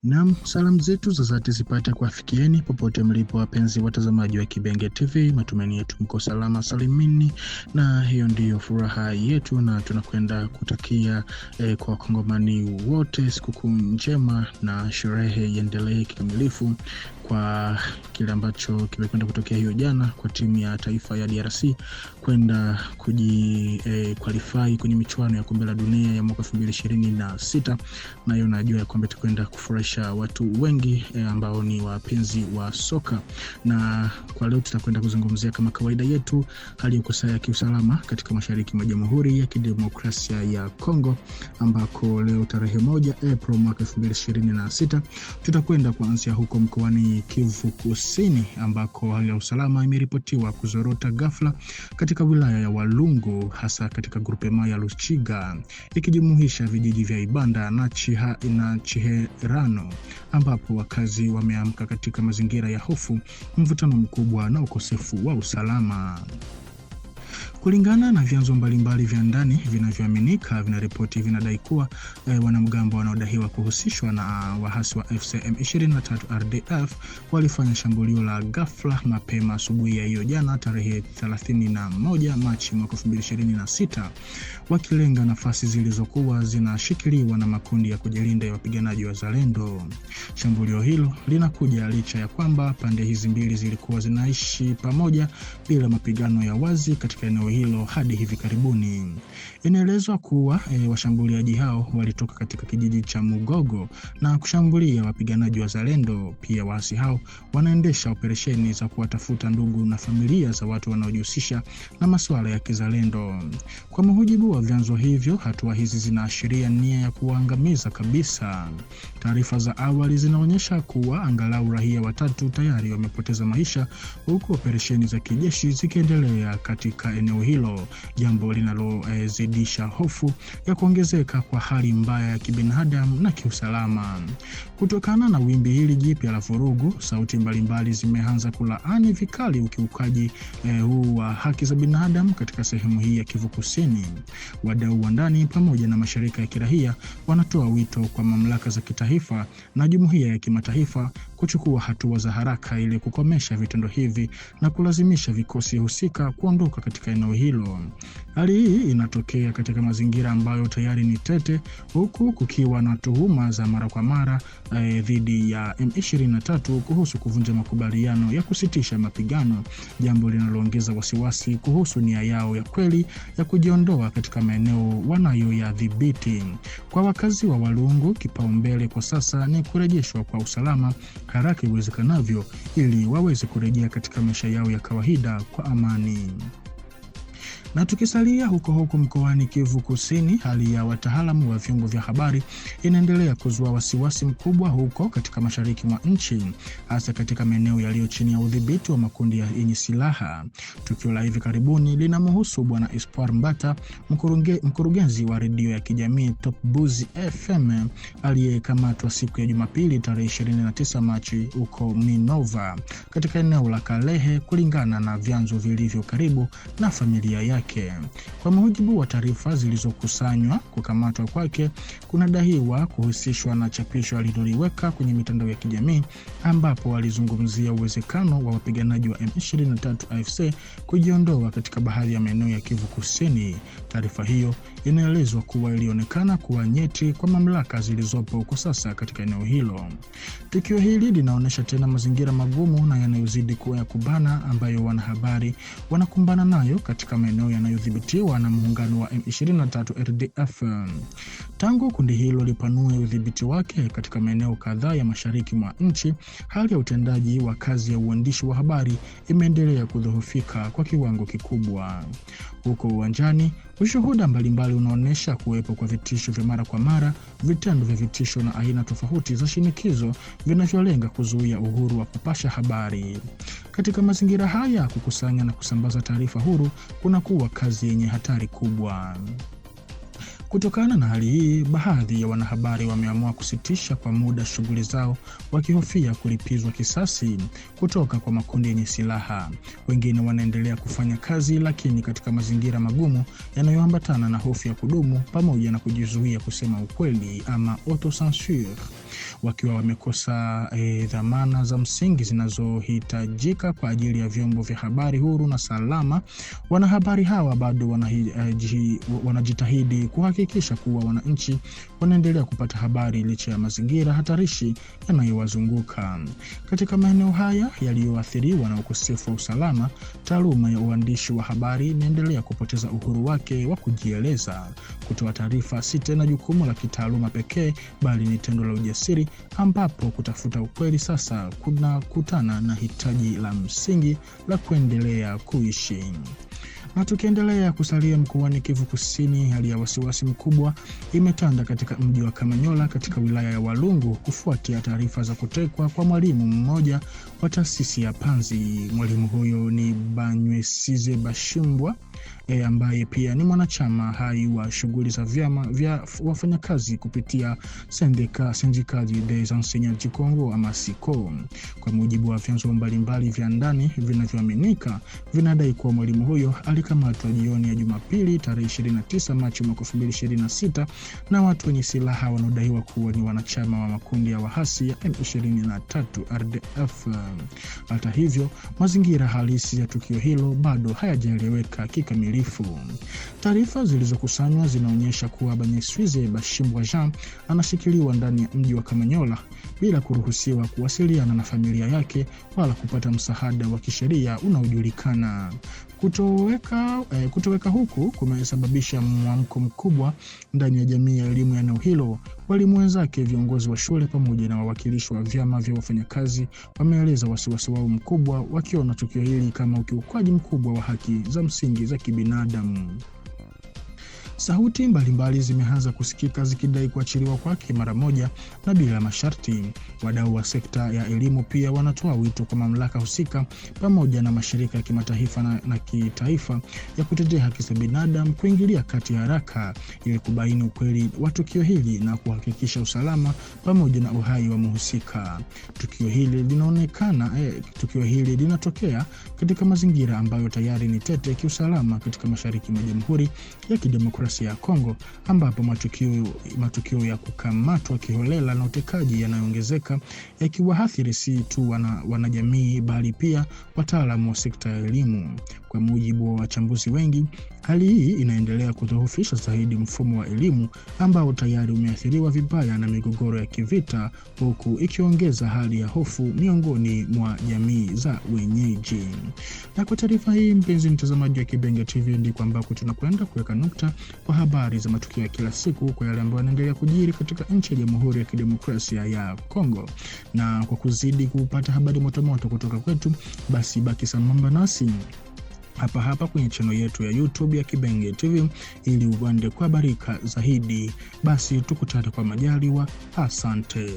Naam, salamu zetu za dhati zipate kuwafikieni popote mlipo wapenzi watazamaji wa Kibenge TV. Matumaini yetu mko salama salimini, na hiyo ndiyo furaha yetu, na tunakwenda kutakia kwa Wakongomani wote sikukuu njema na sherehe iendelee kikamilifu kwa kile ambacho kimekwenda kutokea hiyo jana kwa timu ya taifa ya DRC kwenda qualify kwenye michuano ya kombe la dunia ya mwaka 2026, na hiyo najua ya kwamba tukwenda kufurahisha watu wengi ambao ni wapenzi wa soka. Na kwa leo tutakwenda kuzungumzia kama kawaida yetu hali ya kiusalama katika mashariki mwa Jamhuri ya Kidemokrasia ya Kongo, ambako leo tarehe 1 Aprili mwaka 2026 tutakwenda kuanzia huko mkoani Kivu Kusini, ambako hali ya usalama imeripotiwa kuzorota ghafla katika wilaya ya Walungu, hasa katika grupema ya Luchiga ikijumuisha vijiji vya Ibanda na Chiherano, ambapo wakazi wameamka katika mazingira ya hofu, mvutano mkubwa na ukosefu wa usalama. Kulingana na vyanzo mbalimbali vya ndani vinavyoaminika, vinaripoti vinadai kuwa wanamgambo wanaodaiwa kuhusishwa na wahasi wa FCM 23 RDF walifanya shambulio la ghafla mapema asubuhi ya hiyo jana tarehe 31 Machi mwaka 2026, wakilenga nafasi zilizokuwa zinashikiliwa na makundi ya kujilinda ya wapiganaji wa Zalendo. Shambulio hilo linakuja licha ya kwamba pande hizi mbili zilikuwa zinaishi pamoja bila mapigano ya wazi katika eneo hilo hadi hivi karibuni. Inaelezwa kuwa washambuliaji hao walitoka katika kijiji cha Mugogo na kushambulia wapiganaji wa Zalendo. Pia waasi hao wanaendesha operesheni za kuwatafuta ndugu na familia za watu wanaojihusisha na masuala ya kizalendo. Kwa mujibu wa vyanzo hivyo, hatua hizi zinaashiria nia ya kuangamiza kabisa. Taarifa za awali zinaonyesha kuwa angalau raia watatu tayari wamepoteza maisha, huku operesheni za kijeshi zikiendelea katika eneo hilo, jambo linalozidisha hofu ya kuongezeka kwa hali mbaya ya kibinadamu na kiusalama. Kutokana na wimbi hili jipya la vurugu, sauti mbalimbali zimeanza kulaani vikali ukiukaji huu wa haki za binadamu katika sehemu hii ya Kivu Kusini. Wadau wa ndani pamoja na mashirika ya kiraia wanatoa wito kwa mamlaka za kitaifa na jumuiya ya kimataifa kuchukua hatua za haraka ili kukomesha vitendo hivi na kulazimisha vikosi husika kuondoka katika eneo hilo. Hali hii inatokea katika mazingira ambayo tayari ni tete, huku kukiwa na tuhuma za mara kwa mara dhidi ya M23 kuhusu kuvunja makubaliano ya kusitisha mapigano, jambo linaloongeza wasiwasi kuhusu nia yao ya kweli ya kujiondoa katika maeneo wanayoyadhibiti. Kwa wakazi wa Walungu, kipaumbele kwa sasa ni kurejeshwa kwa usalama haraka iwezekanavyo ili waweze kurejea katika maisha yao ya kawaida kwa amani. Na tukisalia huko mkoani Kivu Kusini, hali ya wataalamu wa vyombo vya habari inaendelea kuzua wasiwasi mkubwa huko katika mashariki mwa nchi, hasa katika maeneo yaliyo chini ya udhibiti wa makundi yenye silaha. Tukio la hivi karibuni linamhusu Bwana Espoir Mbata, mkurugenzi wa redio ya kijamii Top Buzi FM, aliyekamatwa siku ya Jumapili tarehe 29 Machi huko Minova katika eneo la Kalehe, kulingana na vyanzo vilivyo karibu na familia yake. Kwa mujibu wa taarifa zilizokusanywa, kukamatwa kwake kunadaiwa kuhusishwa na chapisho aliloliweka kwenye mitandao ya kijamii, ambapo alizungumzia uwezekano wa wapiganaji wa M23 AFC kujiondoa katika baadhi ya maeneo ya Kivu Kusini. Taarifa hiyo inaelezwa kuwa ilionekana kuwa nyeti kwa mamlaka zilizopo kwa sasa katika eneo hilo. Tukio hili linaonyesha tena mazingira magumu na yanayozidi kuwa ya kubana ambayo wanahabari wanakumbana nayo katika maeneo yanayodhibitiwa na muungano wa M23 RDF. Tangu kundi hilo lipanue udhibiti wake katika maeneo kadhaa ya mashariki mwa nchi, hali ya utendaji wa kazi ya uandishi wa habari imeendelea kudhoofika kwa kiwango kikubwa. Huko uwanjani, ushuhuda mbalimbali unaonyesha kuwepo kwa vitisho vya mara kwa mara, vitendo vya vitisho na aina tofauti za shinikizo vinavyolenga kuzuia uhuru wa kupasha habari. Katika mazingira haya, kukusanya na kusambaza taarifa huru kunakuwa kazi yenye hatari kubwa. Kutokana na hali hii, baadhi ya wanahabari wameamua kusitisha kwa muda shughuli zao wakihofia kulipizwa kisasi kutoka kwa makundi yenye silaha. Wengine wanaendelea kufanya kazi lakini katika mazingira magumu yanayoambatana na hofu ya kudumu pamoja na kujizuia kusema ukweli ama autocensure. Wakiwa wamekosa dhamana za msingi zinazohitajika kwa ajili ya vyombo vya habari huru na salama, wanahabari hawa bado wanajitahidi kuhakikisha kuwa wananchi wanaendelea kupata habari licha ya mazingira hatarishi yanayowazunguka. Katika maeneo haya yaliyoathiriwa na ukosefu wa usalama, taaluma ya uandishi wa habari inaendelea kupoteza uhuru wake wa kujieleza. Kutoa taarifa si tena jukumu la kitaaluma pekee, bali ni tendo la ujasiri ambapo kutafuta ukweli sasa kunakutana na hitaji la msingi la kuendelea kuishi. Na tukiendelea kusalia mkoani Kivu Kusini, hali ya wasiwasi mkubwa imetanda katika mji wa Kamanyola katika wilaya ya Walungu kufuatia taarifa za kutekwa kwa mwalimu mmoja wa taasisi ya Panzi. Mwalimu huyo ni Banywesize Bashimbwa ambaye pia ni mwanachama hai wa shughuli za vyama vya wafanyakazi kupitia Syndicat des Enseignants du Congo ama SICO. Kwa mujibu wa vyanzo mbalimbali vya ndani vinavyoaminika, vinadai kuwa mwalimu huyo alikamatwa jioni ya Jumapili tarehe 29 Machi 2026 na watu wenye silaha wanaodaiwa kuwa ni wanachama wa makundi ya wahasi ya M23 RDF. Hata hivyo, mazingira halisi ya tukio hilo bado hayajaeleweka kikamilifu. Taarifa zilizokusanywa zinaonyesha kuwa Banywesize Bashimbwa Jean anashikiliwa ndani ya mji wa Kamanyola bila kuruhusiwa kuwasiliana na familia yake wala kupata msaada wa kisheria unaojulikana. Kutoweka huku kumesababisha mwamko mkubwa ndani ya jamii ya elimu ya eneo hilo. Walimu wenzake, viongozi wa shule pamoja na wawakilishi wa vyama vya wafanyakazi wameeleza wasiwasi wao mkubwa, wakiona tukio hili kama ukiukwaji mkubwa wa haki za msingi za kibinadamu. Sauti mbalimbali zimeanza kusikika zikidai kuachiliwa kwake mara moja na bila masharti. Wadau wa sekta ya elimu pia wanatoa wito kwa mamlaka husika pamoja na mashirika ya kimataifa na kitaifa ya kutetea haki za binadamu kuingilia kati haraka ili kubaini ukweli wa tukio hili na kuhakikisha usalama pamoja na uhai wa mhusika. Tukio hili linatokea katika mazingira ambayo tayari ni tete kiusalama katika mashariki mwa Jamhuri ya Kidemokrasia ya Kongo, ambapo matukio ya kukamatwa kiholela na utekaji yanayoongezeka yakiwaathiri si tu wanajamii bali pia wataalamu wa sekta ya elimu. Kwa mujibu wa wachambuzi wengi, hali hii inaendelea kudhoofisha zaidi mfumo wa elimu ambao tayari umeathiriwa vibaya na migogoro ya kivita, huku ikiongeza hali ya hofu miongoni mwa jamii za wenyeji. Na kwa taarifa hii, mpenzi mtazamaji wa Kibenge TV, ndiko ambako tunakwenda kuweka nukta kwa habari za matukio ya kila siku kwa yale ambayo yanaendelea kujiri katika nchi ya Jamhuri ya Kidemokrasia ya Kongo. Na kwa kuzidi kupata habari motomoto kutoka kwetu, basi baki sambamba nasi hapa kwenye channel yetu ya YouTube ya Kibenge TV ili uende kwa baraka zaidi. Basi tukutane kwa majaliwa. Asante.